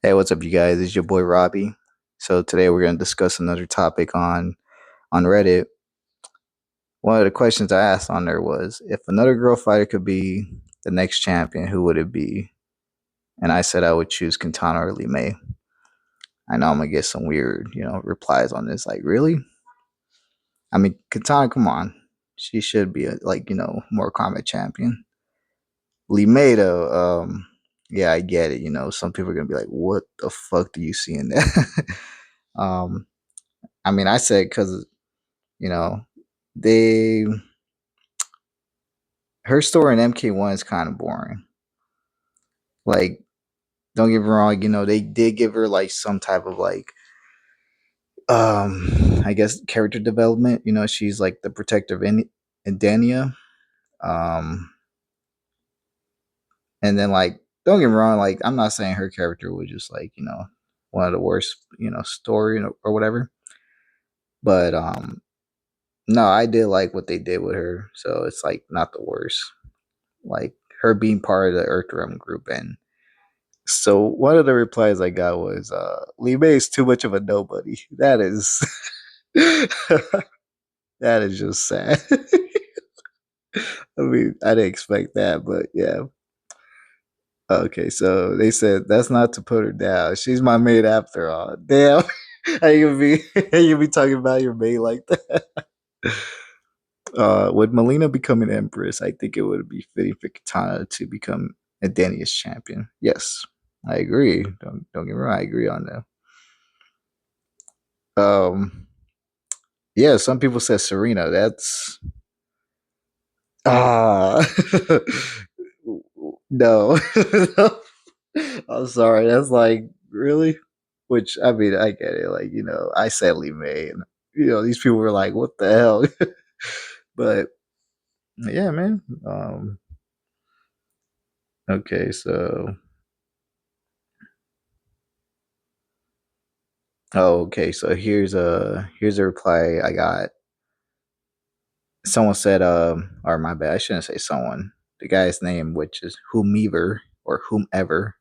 Hey, what's up, you guys? It's your boy Robbie. So today we're going to discuss another topic on Reddit. One of the questions I asked on there was, if another girl fighter could be the next champion, who would it be? And I said I would choose Quintana or Lee May. I know I'm gonna get some weird, replies on this. Like, really? I mean, Quintana, come on, she should be a more Kombat champion. Lee May, though, yeah, I get it. Some people are gonna be like, "What the fuck do you see in that?" um, I mean, I said because you know they her story in MK1 is kind of boring. Like, don't get me wrong, they did give her like some type of I guess character development. She's like the protector of Indania. Um and then, like, don't get me wrong, like, I'm not saying her character was just like, one of the worst, story or whatever. But no, I did like what they did with her. So it's like not the worst. Like, her being part of the Earthrealm group. And so one of the replies I got was, Lee May is too much of a nobody. That is that is just sad. I mean, I didn't expect that, but yeah. Okay, so they said that's not to put her down. She's my mate after all. Damn. How you be talking about your mate like that? With Melina becoming Empress, I think it would be fitting for Katana to become a Danius champion. Yes, I agree. Don't get me wrong, I agree on that. Yeah, some people said Serena. That's ah no. I'm sorry. That's like, really, which, I mean, I get it. Like, I said Lee May, and these people were like, "What the hell?" But yeah, man. Okay, so okay, so here's a reply I got. Someone said, or my bad, I shouldn't say someone. The guy's name, which is whomever or whomever,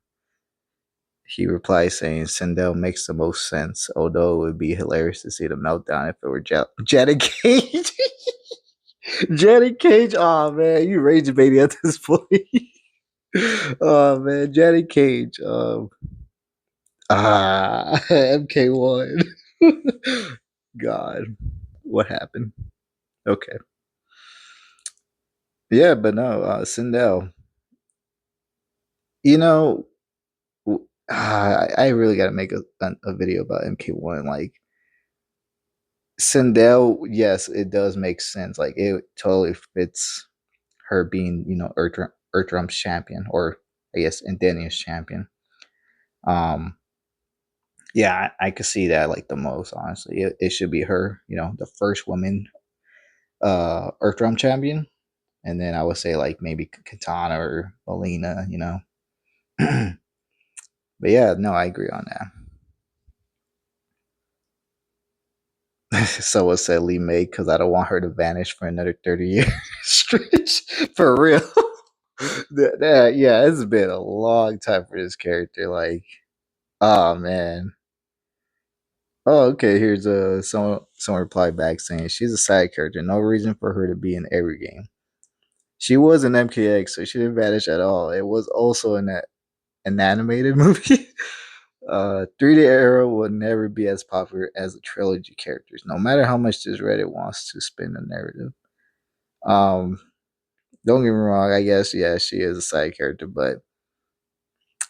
he replies saying Sindel makes the most sense, although it would be hilarious to see the meltdown if it were Janet Cage. Janet Cage, oh man, you rage baby at this point. Oh man, Janet Cage. MK1. God, what happened? Okay. Yeah, but no, Sindel. You know, I really got to make a video about MK1. Like, Sindel, yes, it does make sense. Like, it totally fits her being, Earthrealm's champion, or I guess Indenia's champion. Um, yeah, I could see that like the most. Honestly, it should be her. The first woman, Earthrealm champion, and then I would say like maybe Katana or Melina. But yeah, no, I agree on that. Someone said Lee May because I don't want her to vanish for another 30 years stretch. For real. Yeah, it's been a long time for this character. Like, oh man. Oh, okay. Here's someone replied back saying she's a side character. No reason for her to be in every game. She was in MKX, so she didn't vanish at all. It was also in an animated movie. 3D Arrow will never be as popular as the trilogy characters, no matter how much this Reddit wants to spin the narrative. Um, don't get me wrong, I guess, yeah, she is a side character,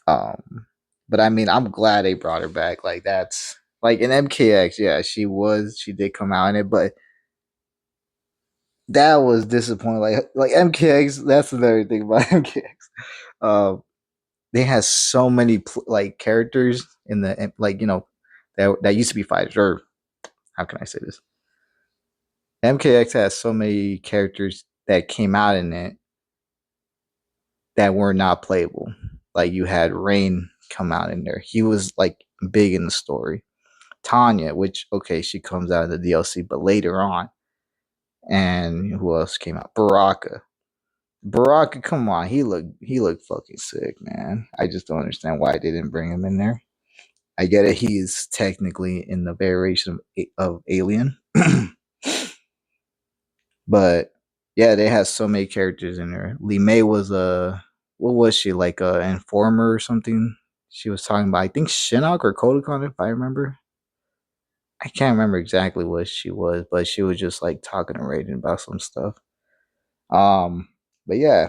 um, but I mean, I'm glad they brought her back. Like, that's like in MKX, yeah, she did come out in it, but that was disappointing. Like MKX, that's another thing about MKX. Um, they had so many like characters in the, like, that used to be fighters, or how can I say this? MKX has so many characters that came out in it that were not playable. Like, you had Rain come out in there. He was like big in the story. Tanya, which, okay, she comes out in the DLC, but later on. And who else came out? Baraka. Come on, he looked fucking sick, man. I just don't understand why they didn't bring him in there. I get it. He is technically in the variation of Alien, but yeah, they had so many characters in there. Lee May was a what was she like a informer or something? She was talking about I think Shinnok or Kodakon if I remember. I can't remember exactly what she was, but she was just like talking to Raiden about some stuff. Um, but yeah,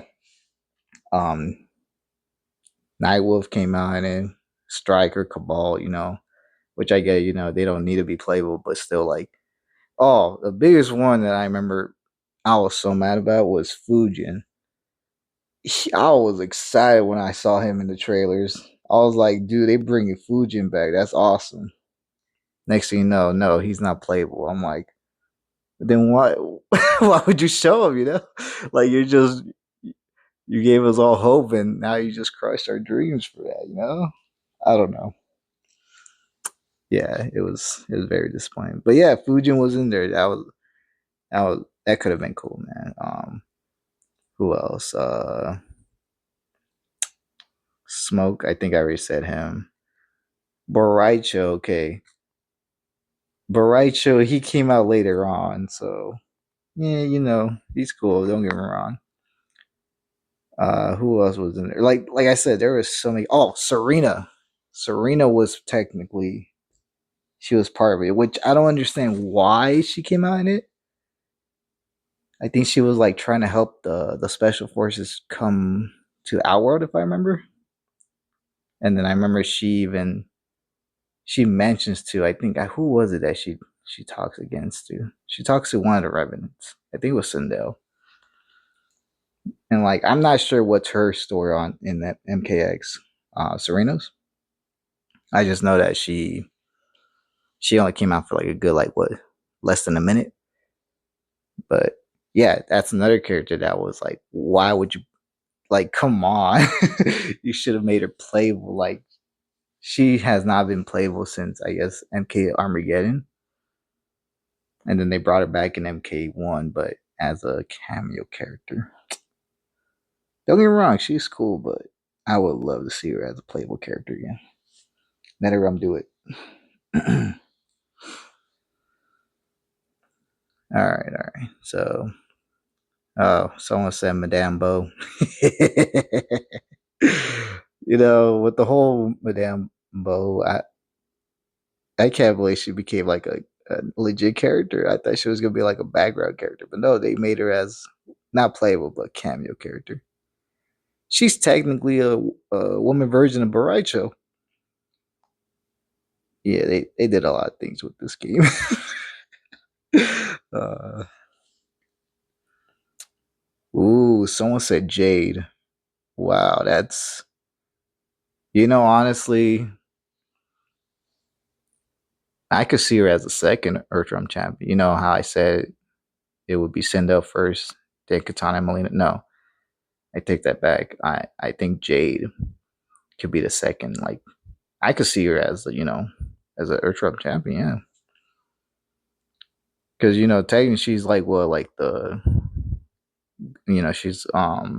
um, Nightwolf came out and then Striker, Cabal, which I get, they don't need to be playable, but still like, oh, the biggest one that I remember I was so mad about was Fujin. I was excited when I saw him in the trailers. I was like, dude, they bringing Fujin back. That's awesome. Next thing you know, no, he's not playable. I'm like, then why? Why would you show him? Like you gave us all hope, and now you just crushed our dreams for that. I don't know. Yeah, it was very disappointing. But yeah, Fujin was in there. That could have been cool, man. Who else? Smoke. I think I already said him. Boraicho. Okay, Boraicho. He came out later on, so yeah, he's cool. Don't get me wrong. Who else was in there? Like I said, there was so many. Oh, Serena. Serena was technically she was part of it, which I don't understand why she came out in it. I think she was like trying to help the special forces come to our world, if I remember. And then I remember she mentions to I think who was it that she talks against to? She talks to one of the revenants. I think it was Sindel. And like I'm not sure what's her story on in that MKX Serenos. I just know that she only came out for like a good like what less than a minute. But yeah, that's another character that was like, why would you like come on? You should have made her playable. Like she has not been playable since I guess MK Armageddon. And then they brought her back in MK1, but as a cameo character. Don't get me wrong, she's cool, but I would love to see her as a playable character again. Let her do it. All right. So, oh, someone said Madame Bo. With the whole Madame Bo, I can't believe she became like a legit character. I thought she was gonna be like a background character, but no, they made her as not playable but cameo character. She's technically a woman version of Baraicho. Yeah, they did a lot of things with this game. uh, Someone said Jade. Wow, that's honestly, I could see her as a second Earthrealm champion. You know how I said it would be Sindel first, then Katana and Melina. No, I take that back. I think Jade could be the second. Like I could see her as as an Earthrealm champion. Yeah, because technically she's like like the she's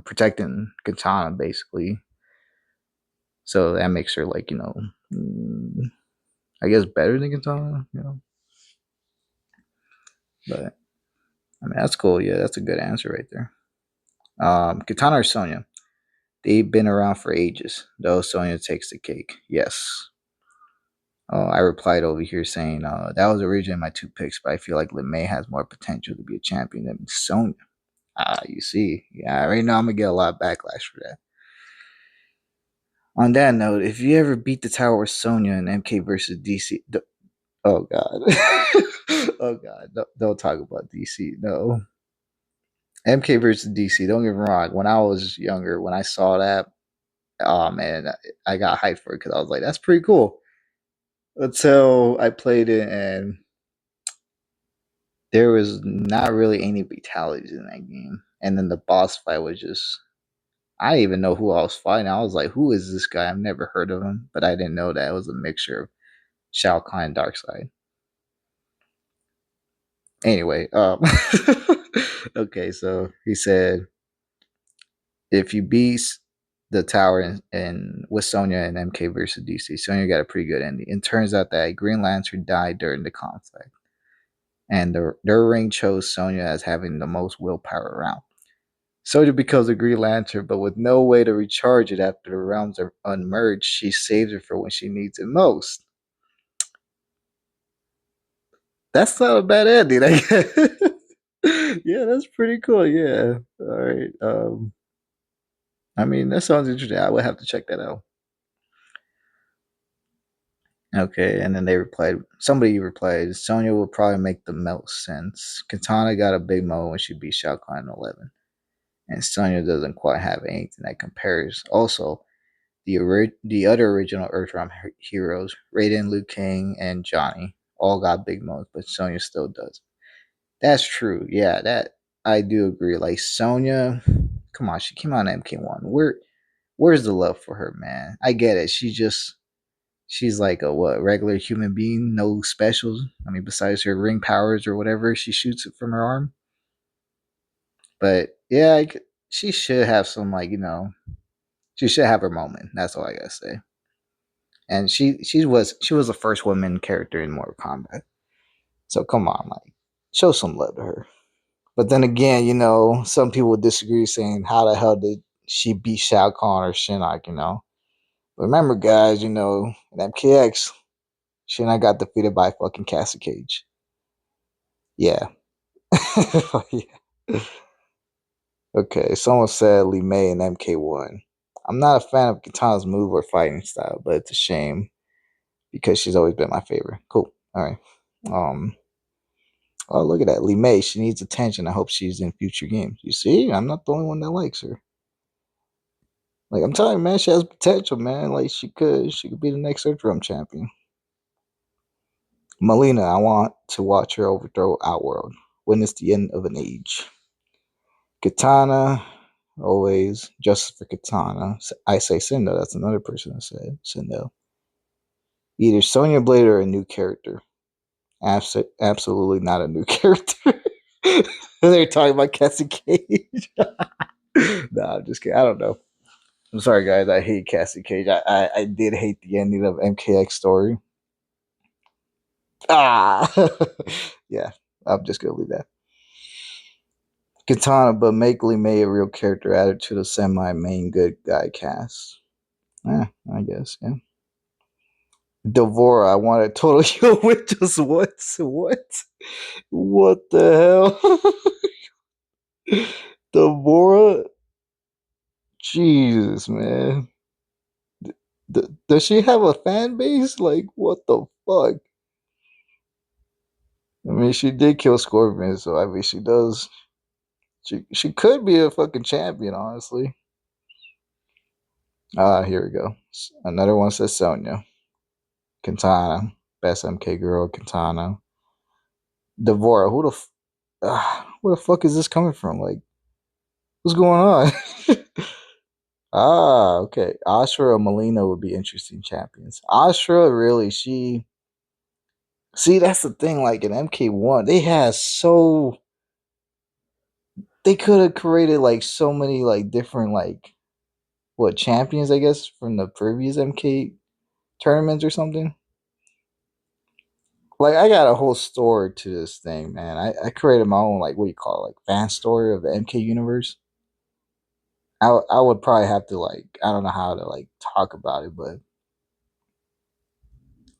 protecting Katana basically, so that makes her like mm, I guess better than Katana. But I mean that's cool. Yeah, that's a good answer right there. Katana or Sonya? They've been around for ages, though Sonya takes the cake. Yes. I replied over here saying that was originally my two picks, but I feel like LeMay has more potential to be a champion than Sonya. You see. Yeah, right now I'm going to get a lot of backlash for that. On that note, if you ever beat the tower with Sonya and MK versus DC, oh God. Oh God. Don't talk about DC. No. MK versus DC, don't get me wrong. When I was younger, when I saw that, oh man, I got hyped for it because I was like, that's pretty cool. Until I played it and there was not really any fatalities in that game. And then the boss fight was just I didn't even know who I was fighting. I was like, who is this guy? I've never heard of him. But I didn't know that it was a mixture of Shao Kahn and Darkseid. Anyway, okay, so he said if you beat the tower and with Sonya and MK versus DC. Sonya got a pretty good ending. It turns out that Green Lantern died during the conflict, and their ring chose Sonya as having the most willpower around. Sonya becomes a Green Lantern, but with no way to recharge it after the realms are unmerged, she saves it for when she needs it most. That's not a bad ending, I guess. Yeah, that's pretty cool. Yeah. All right. I mean, that sounds interesting. I would have to check that out. Okay, and then they replied. Somebody replied, Sonya will probably make the most sense. Katana got a big mo when she beat Shao Kahn in 11, and Sonya doesn't quite have anything that compares. Also, the other original Earthrealm heroes, Raiden, Liu Kang, and Johnny, all got big moves, but Sonya still does. That's true. Yeah, that I do agree. Like Sonya, come on, she came out in MK1. Where's the love for her, man? I get it. She's like a what regular human being, no specials. I mean, besides her ring powers or whatever, she shoots it from her arm. But yeah, she should have some she should have her moment. That's all I gotta say. And she was the first woman character in Mortal Kombat. So come on, like show some love to her. But then again, some people would disagree, saying how the hell did she beat Shao Kahn or Shinnok? Remember, guys, in MKX, Shinnok got defeated by fucking Cassie Cage. Yeah. Yeah. Okay, someone said Lee May in MK1. I'm not a fan of Katana's move or fighting style, but it's a shame because she's always been my favorite. Cool. All right. Um. Oh, look at that, Lee May. She needs attention. I hope she's in future games. You see, I'm not the only one that likes her. Like I'm telling you, man, she has potential, man. Like she could be the next Earthrealm champion. Melina, I want to watch her overthrow Outworld. Witness the end of an age. Katana, always justice for Katana. I say Cindo. That's another person that said Cindo. Either Sonya Blade or a new character. Absolutely not a new character. They're talking about Cassie Cage. Nah, I'm just kidding. I don't know. I'm sorry, guys. I hate Cassie Cage. I did hate the ending of MKX story. Ah, yeah. I'm just gonna leave that. Katana, but make Lee May a real character added to the semi-main good guy cast. I guess, yeah. Devora, I want a total kill with just what? What? What the hell? Devora? Jesus, man. Does she have a fan base? Like, what the fuck? I mean, she did kill Scorpion, so I mean, she does. She could be a fucking champion, honestly. Here we go. Another one says Sonya. Katana. Best MK girl, Katana. Devora. Where the fuck is this coming from? Like, what's going on? Okay. Ashra or Melina would be interesting champions. Ashra, really, she. See, that's the thing. Like in MK1, they could have created like so many like different like what champions, I guess, from the previous MK tournaments or something. Like I got a whole story to this thing, man. I created my own like what do you call it, like fan story of the MK universe. I would probably have to like I don't know how to like talk about it, but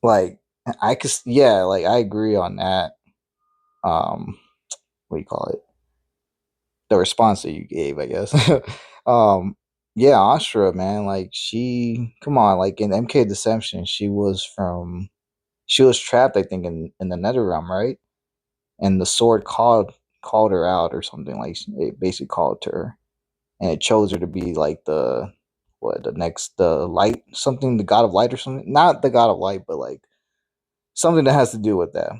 like I could yeah, like I agree on that. What do you call it? The response that you gave, I guess. um yeah, Astra, man, like she come on, like in MK Deception, she was trapped, I think, in the Nether Realm, right? And the sword called her out or something, like it basically called to her, and it chose her to be like the light something, the god of light or something, not the god of light, but like something that has to do with that.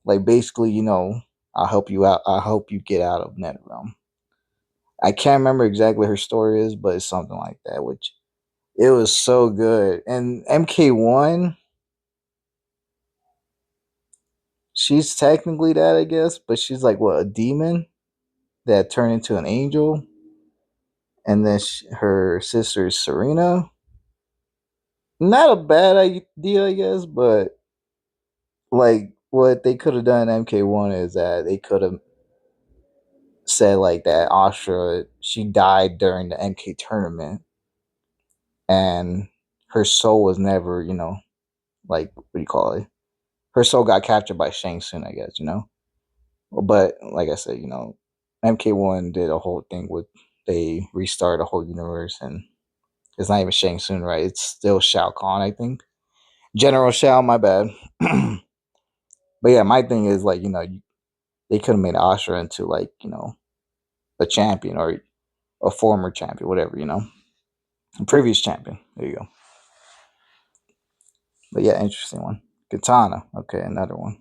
Like basically, I'll help you out. I'll help you get out of NetherRealm. I can't remember exactly her story is, but it's something like that. Which it was so good. And MK1, she's technically that, I guess, but she's like what, a demon that turned into an angel. and then her sister is Serena. Not a bad idea, I guess, but like what they could have done in MK1 is that they could have said like that Astra, she died during the MK tournament, and her soul was never, like, what do you call it? Her soul got captured by Shang Tsung, I guess, But like I said, MK1 did a whole thing with they restarted the whole universe, and it's not even Shang Tsung, right? It's still Shao Kahn, I think. General Shao, my bad. But yeah, my thing is like, they could have made Astra into like, a champion or a former champion, whatever, a previous champion. There you go. But yeah, interesting one. Katana. Okay, another one.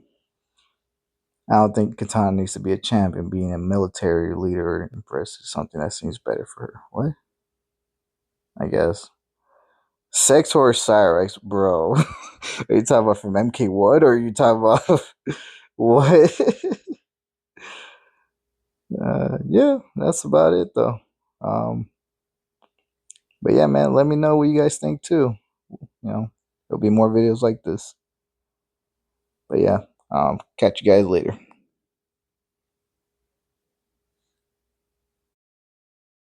I don't think Katana needs to be a champion. Being a military leader or empress is something that seems better for her. What? I guess. Sex horse Cyrex, bro. Are you talking about from MK1 or are you talking about what? Yeah, that's about it though. Um, but yeah, man, let me know what you guys think too. There'll be more videos like this. But yeah, catch you guys later.